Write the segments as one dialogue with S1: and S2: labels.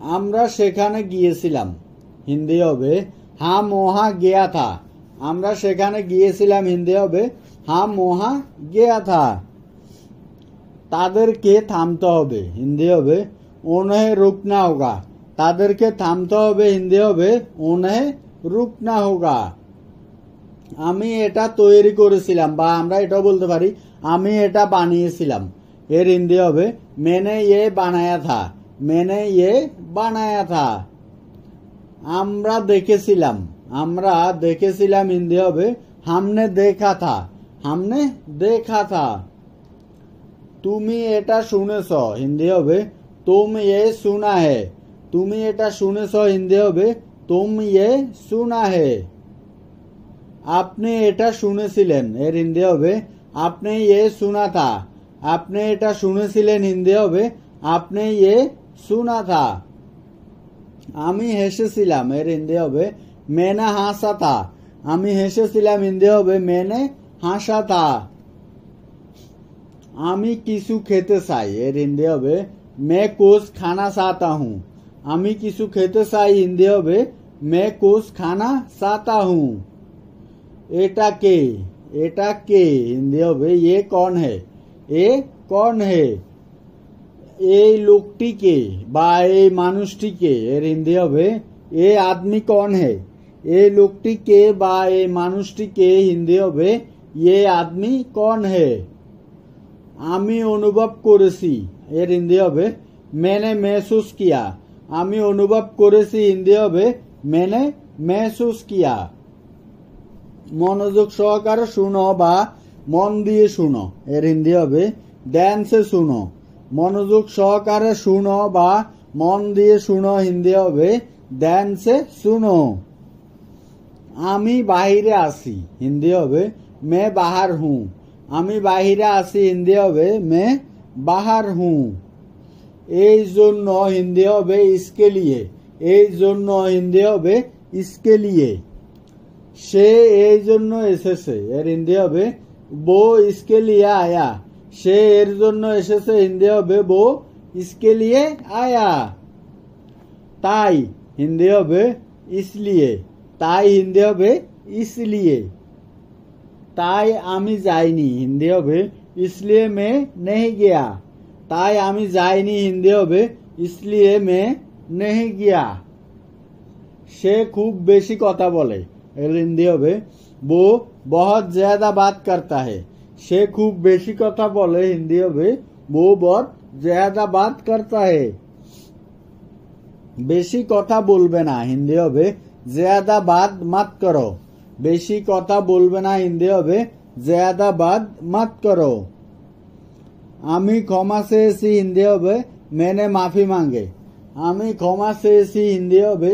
S1: আমরা সেখানে গিয়েছিলাম। হিন্দি হবে হাম ওহা গেয়া থা। আমরা সেখানে গিয়েছিলাম। হিন্দি হবে হাম ওহা গেয়া থা। তাদেরকে থামতে হবে। হিন্দি হবে উन्हें रुकना होगा। তাদেরকে থামতে হবে। হিন্দি হবে उन्हें रुकना होगा। আমি এটা তৈরি করেছিলাম, বা আমরা এটাও বলতে পারি আমি এটা বানিয়েছিলাম। এর হিন্দি হবে मैंने ये बनाया था। मैंने ये बनाया था। আমরা দেখেছিলাম। আমরা দেখেছিলাম। হিন্দি হবে हमने देखा था। हमने देखा था। তুমি এটা শুনেছ। হিন্দি হবে तुम ये सुना है। তুমি এটা শুনেছ। হিন্দি হবে तुम ये सुना है। আপনি এটা শুনেছিলেন। এর হিন্দি হবে आपने ये सुना था। আপনি এটা শুনেছিলেন। হিন্দি হবে आपने ये सुना था। আমি হেসেছিলাম। এর হিন্দি হবে मैंने हंसा था। আমি হেসেছিলাম। হিন্দি হবে मैंने हंसा था। আমি কিছু খেতে চাই। এর হিন্দি হবে मैं कुछ खाना चाहता हूँ। আমি কিছু খেতে চাই। হিন্দি হবে मैं कुछ खाना चाहता हूँ। এটা কে? এটা কে? হিন্দি হবে ये कौन है। ये कौन है। এই লোকটিকে বা এই মানুষটিকে। এর হিন্দি হবে ये आदमी कौन है। এই লোকটিকে বা এই মানুষটিকে। হিন্দি হবে ये आदमी कौन है। আমি অনুভব করেছি। এর হিন্দি হবে मैंने महसूस किया। আমি অনুভব করেছি। হিন্দি হবে मैंने महसूस किया। মনোযোগ সহকারে শুনো বা মন দিয়ে শুনো। এর হিন্দি হবে ধ্যান সে শুনো। মনোযোগ সহকারে শুনো বা মন দিয়ে শুনো। হিন্দি হবে ধ্যান সে শুনো। আমি বাহিরে আছি। হিন্দি হবে मैं बाहर हूँ। আমি বাহিরে আছি। হিন্দি হবে मैं बाहर हूँ। এই জন্য। হিন্দি হবে इसके लिए। এই জন্য। হিন্দি হবে इसके लिए। সে এই জন্য এসেছে। এর হিন্দি হবে वो इसके लिए आया। সে এর জন্য এসেছে। হিন্দি হবে वो इसके लिए आया। তাই। হিন্দি হবে इसलिए। তাই। হিন্দি হবে इसलिए। তাই আমি যাইনি। হিন্দি হবে इसलिए मैं नहीं गया। তাই আমি যাইনি। হিন্দি হবে इसलिए मैं नहीं गया। সে খুব বেশি কথা বলে। এর হিন্দি হবে वो बहुत ज्यादा बात करता है। সে খুব বেশি কথা বলে। হিন্দি হবে वो बहुत ज्यादा बात करता है। বেশি কথা বলবে না। হিন্দি হবে ज्यादा बात मत करो। বেশি কথা বলবে না। হিন্দি হবে ज्यादा बात मत करो। আমি ক্ষমা চেয়েছি। হিন্দি হবে मैंने माफी मांगे। আমি ক্ষমা চেয়েছি। হিন্দি হবে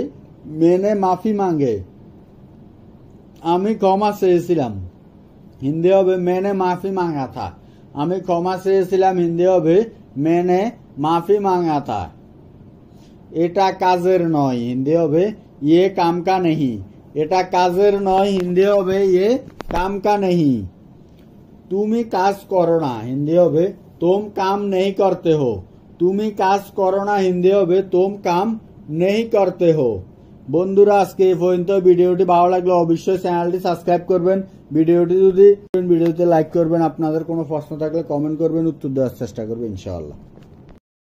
S1: मैंने माफी मांगे। আমি ক্ষমা চেয়েছিলাম। হিন্দি হবে मैंने माफी मांगा था। আমি ক্ষমা চেয়েছিলাম। হিন্দি হবে मैंने माफी मांगा था। এটা কাজের নয়। হিন্দি হবে ये काम का नहीं। এটা কাজের নয়। হিন্দি হবে ये काम का नहीं। তুমি কাজ করো না। হিন্দি হবে तुम काम नहीं करते हो। তুমি কাজ করো না। হিন্দি হবে तुम काम नहीं करते हो। বন্ধুরা আজকে এই পর্যন্ত। ভিডিওটি ভালো লাগলে অবশ্যই চ্যানেলটি সাবস্ক্রাইব করবেন। ভিডিওতে লাইক করবেন। আপনাদের কোনো প্রশ্ন থাকলে কমেন্ট করবেন, উত্তর দেওয়ার চেষ্টা করবেন ইনশাআল্লাহ।